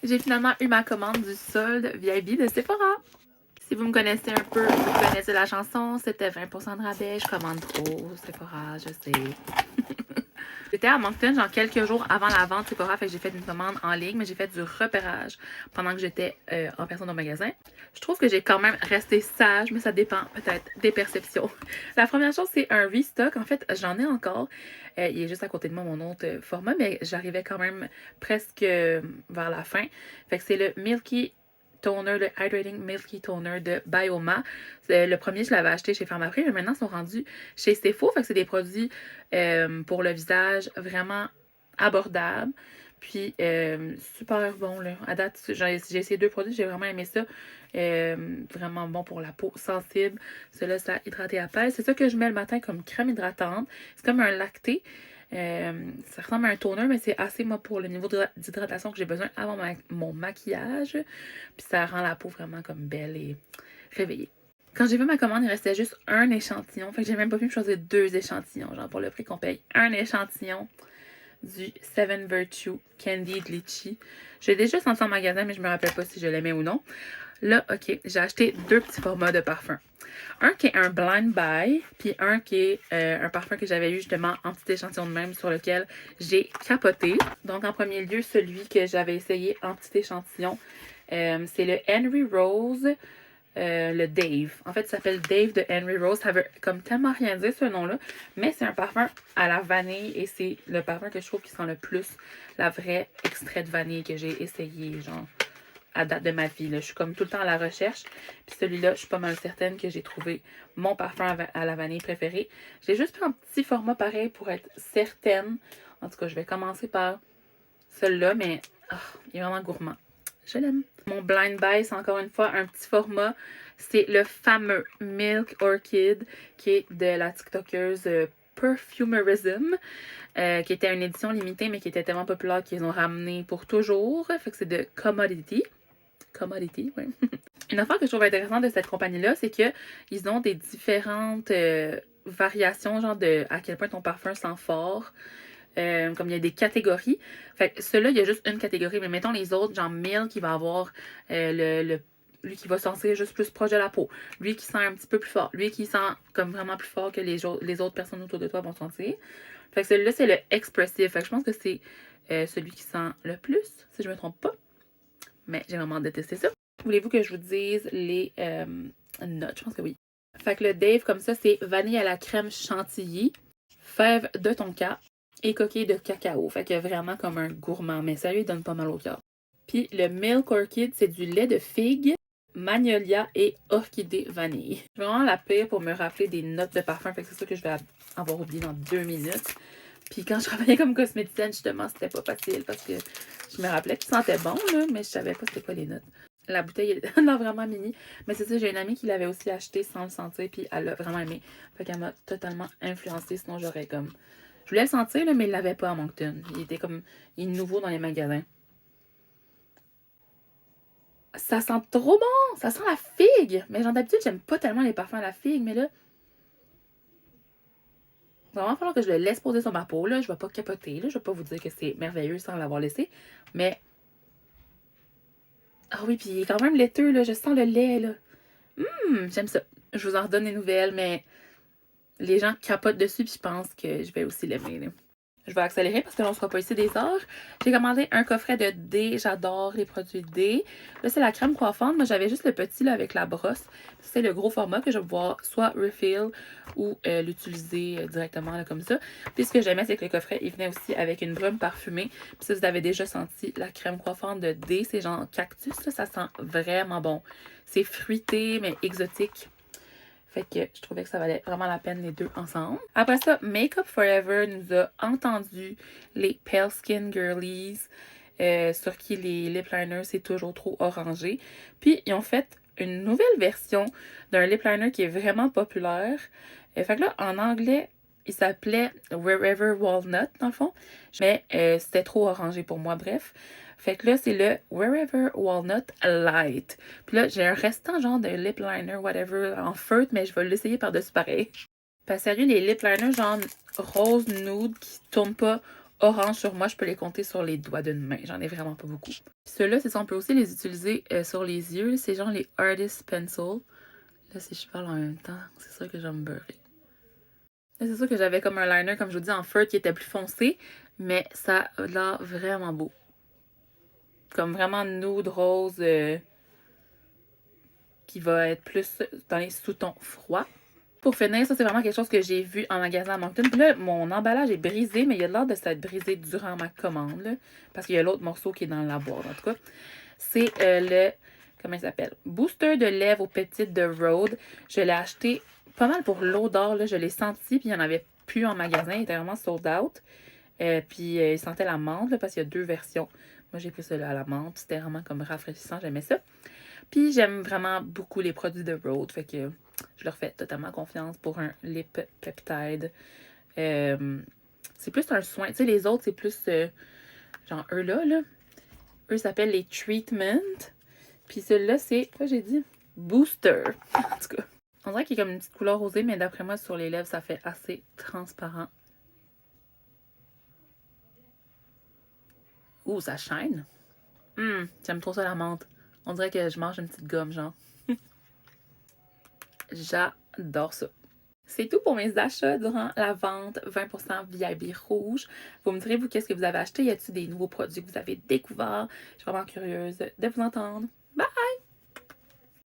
J'ai finalement eu ma commande du solde VIP de Sephora. Si vous me connaissez un peu, vous connaissez la chanson, c'était 20% de rabais, je commande trop, Sephora, je sais. J'étais à Moncton, genre quelques jours avant la vente Sephora, fait que j'ai fait une commande en ligne, mais j'ai fait du repérage pendant que j'étais en personne au magasin. Je trouve que j'ai quand même resté sage, mais ça dépend peut-être des perceptions. La première chose, c'est un restock. En fait, j'en ai encore. Il est juste à côté de moi, mon autre format, mais j'arrivais quand même presque vers la fin. Fait que c'est le Milky Toner, le Hydrating Milky Toner de Bioma. Le premier, je l'avais acheté chez Pharmaprix, mais maintenant, ils sont rendus chez Sephora. Fait que c'est des produits pour le visage vraiment abordables. Puis, super bon, là. À date, j'ai essayé 2 produits, j'ai vraiment aimé ça. Vraiment bon pour la peau sensible. Celui-là, ça hydrate et apaise. C'est ça que je mets le matin comme crème hydratante. C'est comme un lacté. Ça ressemble à un toner, mais c'est assez, moi, pour le niveau d'hydratation que j'ai besoin avant mon maquillage. Puis ça rend la peau vraiment comme belle et réveillée. Quand j'ai fait ma commande, il restait juste un échantillon. Fait que j'ai même pas pu me choisir 2 échantillons. Genre pour le prix qu'on paye un échantillon du Seven Virtue Candied Litchi. Je l'ai déjà senti en magasin, mais je me rappelle pas si je l'aimais ou non. Là, ok, j'ai acheté 2 petits formats de parfum. Un qui est un blind buy, puis un qui est un parfum que j'avais eu justement en petit échantillon de même sur lequel j'ai capoté. Donc en premier lieu, celui que j'avais essayé en petit échantillon, c'est le Henry Rose, le Dave. En fait, ça s'appelle Dave de Henry Rose. Ça veut comme tellement rien dire ce nom-là, mais c'est un parfum à la vanille et c'est le parfum que je trouve qui sent le plus la vraie extrait de vanille que j'ai essayé, genre à date de ma vie. Là. Je suis comme tout le temps à la recherche. Puis celui-là, je suis pas mal certaine que j'ai trouvé mon parfum à la vanille préféré. J'ai juste pris un petit format pareil pour être certaine. En tout cas, je vais commencer par celui-là, mais il est vraiment gourmand. Je l'aime. Mon blind buy, c'est encore une fois un petit format. C'est le fameux Milk Orchid qui est de la TikTokeuse Perfumerism, qui était une édition limitée, mais qui était tellement populaire qu'ils ont ramené pour toujours. Fait que c'est de Commodity. Commodity, oui. Une affaire que je trouve intéressante de cette compagnie-là, c'est qu'ils ont des différentes variations, genre de à quel point ton parfum sent fort. Comme il y a des catégories. Fait que ceux-là, il y a juste une catégorie, mais mettons les autres, genre Milk, qui va avoir lui qui va sentir juste plus proche de la peau. Lui qui sent un petit peu plus fort. Lui qui sent comme vraiment plus fort que les autres personnes autour de toi vont sentir. Fait que celui-là, c'est le Expressive. Fait que je pense que c'est celui qui sent le plus, si je me trompe pas. Mais j'ai vraiment détesté ça. Voulez-vous que je vous dise les notes? Je pense que oui. Fait que le Dave, comme ça, c'est vanille à la crème chantilly, fève de tonka et coquille de cacao. Fait que vraiment comme un gourmand. Mais sérieux, il donne pas mal au cœur. Puis le Milk Orchid, c'est du lait de figue, magnolia et orchidée vanille. Je suis vraiment la pire pour me rappeler des notes de parfum. Fait que c'est ça que je vais avoir oublié dans 2 minutes. Puis quand je travaillais comme cosméticienne, justement, c'était pas facile parce que je me rappelais qu'il sentait bon, là, mais je savais pas c'était quoi les notes. La bouteille est vraiment mini. Mais c'est ça, j'ai une amie qui l'avait aussi acheté sans le sentir, puis elle l'a vraiment aimé. Fait qu'elle m'a totalement influencée, sinon j'aurais comme... Je voulais le sentir, là, mais il l'avait pas à Moncton. Il était comme... Il est nouveau dans les magasins. Ça sent trop bon! Ça sent la figue! Mais genre d'habitude, j'aime pas tellement les parfums à la figue, mais là... Il va vraiment falloir que je le laisse poser sur ma peau, là. Je vais pas capoter, là. Je vais pas vous dire que c'est merveilleux sans l'avoir laissé. Mais... Ah oui, puis il est quand même laiteux, là. Je sens le lait, là. J'aime ça. Je vous en redonne des nouvelles, mais les gens capotent dessus, puis je pense que je vais aussi l'aimer, là. Je vais accélérer parce que l'on ne sera pas ici des heures. J'ai commandé un coffret de D. J'adore les produits D. Là, c'est la crème coiffante. Moi, j'avais juste le petit là, avec la brosse. C'est le gros format que je vais pouvoir soit refill ou l'utiliser directement là, comme ça. Puis ce que j'aimais, c'est que le coffret, il venait aussi avec une brume parfumée. Puis ça, vous avez déjà senti la crème coiffante de D. C'est genre cactus. Là, ça sent vraiment bon. C'est fruité, mais exotique. Fait que je trouvais que ça valait vraiment la peine les deux ensemble. Après ça, Makeup Forever nous a entendu les Pale Skin Girlies, sur qui les lip liners c'est toujours trop orangé. Puis ils ont fait une nouvelle version d'un lip liner qui est vraiment populaire. Fait que là, en anglais, il s'appelait Wherever Walnut, dans le fond. Mais c'était trop orangé pour moi, bref. Fait que là, c'est le Wherever Walnut Light. Puis là, j'ai un restant genre de lip liner, whatever, en feutre, mais je vais l'essayer par-dessus pareil. Parce que sérieux, les lip liners genre rose nude qui tournent pas orange sur moi, je peux les compter sur les doigts d'une main. J'en ai vraiment pas beaucoup. Ceux-là, c'est ça, on peut aussi les utiliser sur les yeux. C'est genre les Artist Pencil. Là, si je parle en même temps, c'est sûr que je vais me beurrer. Là, c'est sûr que j'avais comme un liner, comme je vous dis, en feutre qui était plus foncé, mais ça a l'air vraiment beau. Comme vraiment nude rose qui va être plus dans les sous-tons froids. Pour finir, ça, c'est vraiment quelque chose que j'ai vu en magasin à Moncton. Puis là, mon emballage est brisé, mais il a l'air de s'être brisé durant ma commande, là, parce qu'il y a l'autre morceau qui est dans la boîte, en tout cas. C'est le, comment il s'appelle? Booster de lèvres aux petites de Rhode. Je l'ai acheté pas mal pour l'odeur, là. Je l'ai senti, puis il n'y en avait plus en magasin. Il était vraiment sold out. Puis il sentait la menthe, là, parce qu'il y a 2 versions. Moi, j'ai pris celui-là à la menthe. C'était vraiment comme rafraîchissant. J'aimais ça. Puis j'aime vraiment beaucoup les produits de Rhode. Fait que je leur fais totalement confiance pour un lip peptide. C'est plus un soin. Tu sais, les autres, c'est plus genre eux-là, là. Eux s'appellent les treatments. Puis celui-là, c'est, quoi j'ai dit? Booster. En tout cas. On dirait qu'il y a comme une petite couleur rosée, mais d'après moi, sur les lèvres, ça fait assez transparent. Ouh, ça shine. J'aime trop ça, la menthe. On dirait que je mange une petite gomme, genre. J'adore ça. C'est tout pour mes achats durant la vente 20% VIB rouge. Vous me direz, vous, qu'est-ce que vous avez acheté? Y a-t-il des nouveaux produits que vous avez découverts? Je suis vraiment curieuse de vous entendre. Bye!